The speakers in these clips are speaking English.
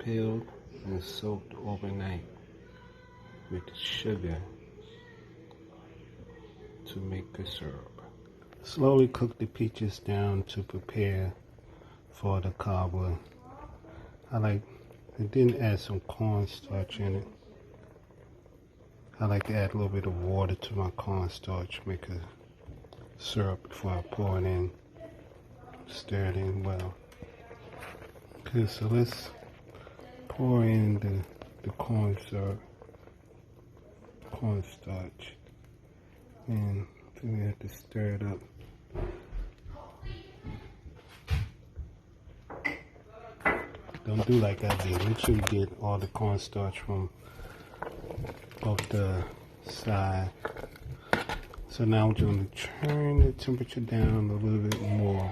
peeled and soaked overnight with sugar to make a syrup. Slowly cook the peaches down to prepare for the cobbler. I didn't add some cornstarch in it. I like to add a little bit of water to my cornstarch, make a syrup before I pour it in. Stir it in well. Okay, so let's pour in the cornstarch, and then we have to stir it up. Don't do like I did. Make sure you get all the cornstarch from both the side. So now I'm going to turn the temperature down a little bit more.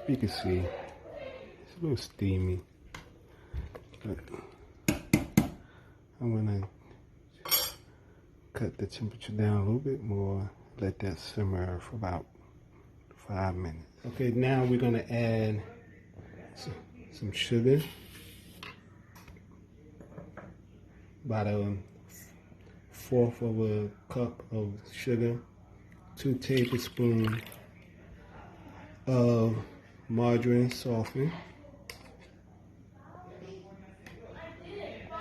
You can see it's a little steamy, but I'm going to cut the temperature down a little bit more. Let that simmer for about 5 minutes. Okay, now we're going to add some sugar, about a fourth of a cup of sugar, 2 tablespoons of margarine softened.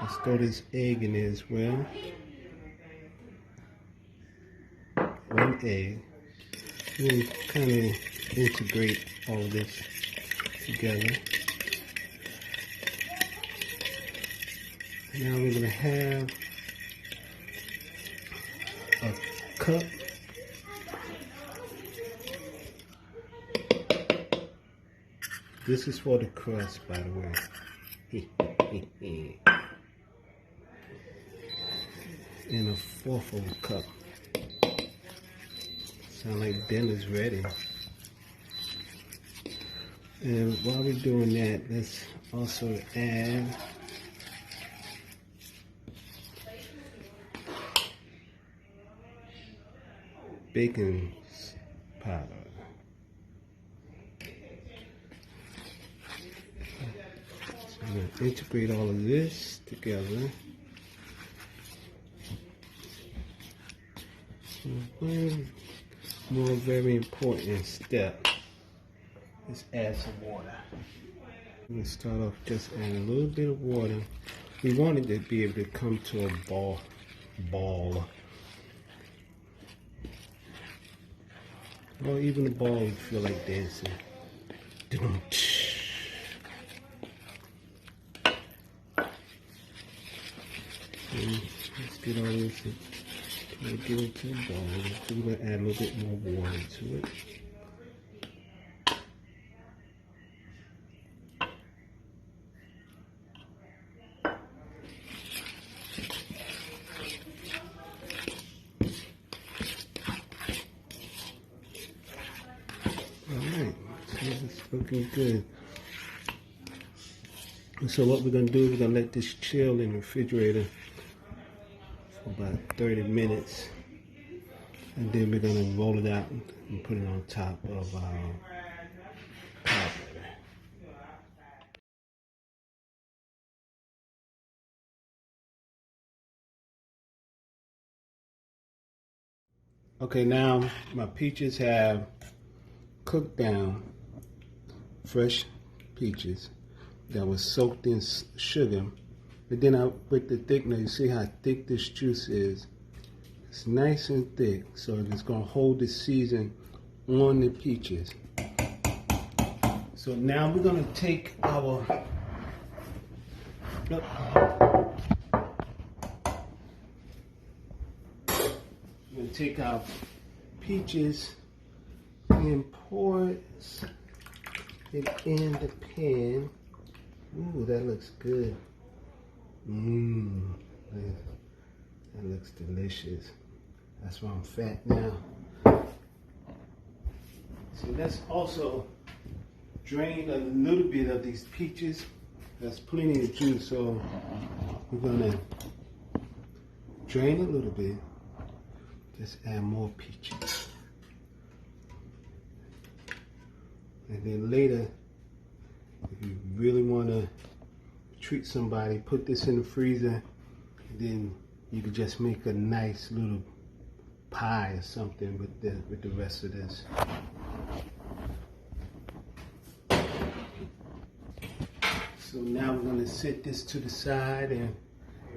Let's throw this egg in there as well. 1 egg. We'll kind of integrate all of this together. Now we're going to have a cup This is for the crust, by the way. And a fourth of a cup. Sound like dinner's ready. And while we're doing that, let's also add baking powder. So I'm going to integrate all of this together. One more very important step is add some water. I'm going to start off just adding a little bit of water. We want it to be able to come to a ball. Or even a ball you feel like dancing. And let's get all this and get it to the ball. So we're going to add a little bit more water to it. Alright, so it's looking good. And so what we're going to do, we're going to let this chill in the refrigerator for about 30 minutes. And then we're going to roll it out and put it on top of our cobbler. Okay, now my peaches have cooked down. Fresh peaches that was soaked in sugar. But then with the thickener, you see how thick this juice is. It's nice and thick, so it's going to hold the season on the peaches. So now we're going to take our peaches and pour it in the pan. Ooh, that looks good. That looks delicious. That's why I'm fat now. So let's also drain a little bit of these peaches. That's plenty of juice, so we're gonna drain a little bit. Just add more peaches. And then later, if you really want to treat somebody, put this in the freezer, then you could just make a nice little pie or something with the rest of this. So now we're going to set this to the side, and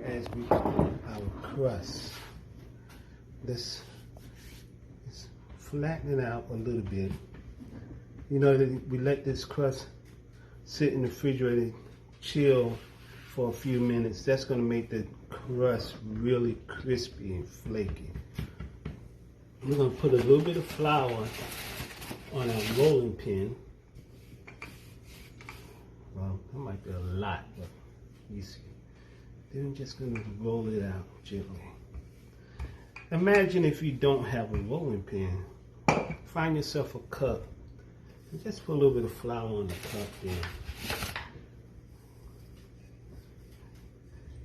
as we do our crust, let's flatten it out a little bit. You know, we let this crust sit in the refrigerator, chill for a few minutes. That's going to make the crust really crispy and flaky. We're going to put a little bit of flour on our rolling pin. Well, that might be a lot, but you see. Then we're just going to roll it out gently. Imagine if you don't have a rolling pin. Find yourself a cup and just put a little bit of flour on the cup there.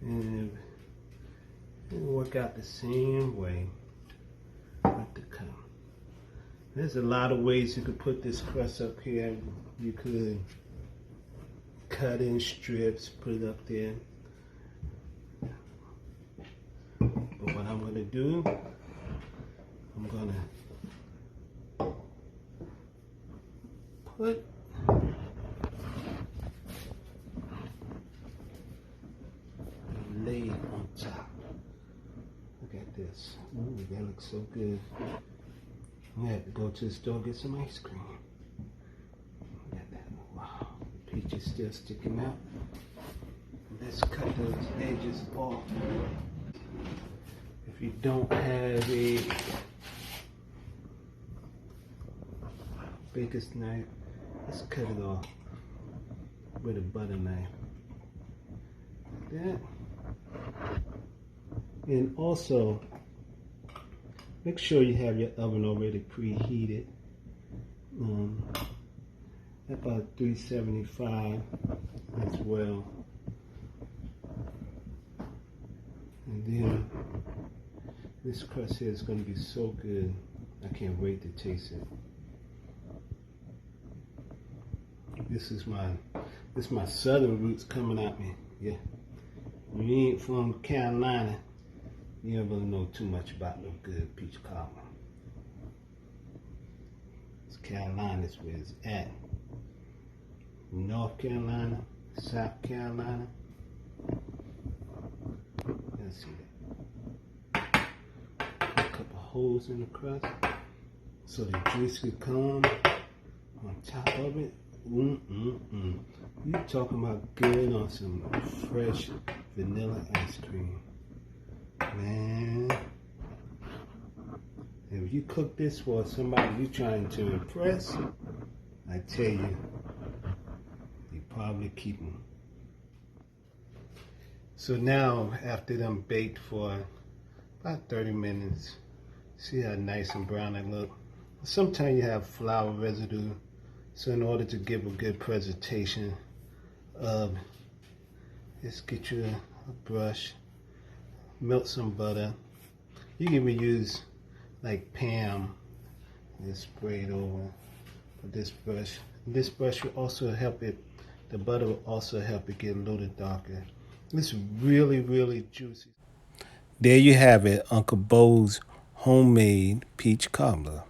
And work out the same way with the cup. There's a lot of ways you could put this crust up here. You could cut in strips, put it up there. But what I'm going to do, I'm going to put a layer on top. Look at this. Ooh, that looks so good. I have to go to the store and get some ice cream. Look at that. Wow. The peach is still sticking out. Let's cut those edges off. If you don't have a baker's knife, let's cut it off with a butter knife. Like that. And also, make sure you have your oven already preheated. About 375 as well. And then this crust here is going to be so good. I can't wait to taste it. This is my southern roots coming at me. Yeah. When you ain't from Carolina, you don't really know too much about no good peach cobbler. It's Carolina's where it's at. North Carolina, South Carolina. Let's see that. A couple holes in the crust so the juice could come on top of it. You talking about good on some fresh vanilla ice cream. Man, if you cook this for somebody you trying to impress, I tell you, you probably keep them. So now, after them baked for about 30 minutes, see how nice and brown they look. Sometimes you have flour residue, so in order to give a good presentation, just get you a brush, melt some butter. You can even use like Pam, just spray it over with this brush. This brush will also help it, the butter will also help it get a little darker. It's really, really juicy. There you have it, Uncle Bo's homemade peach cobbler.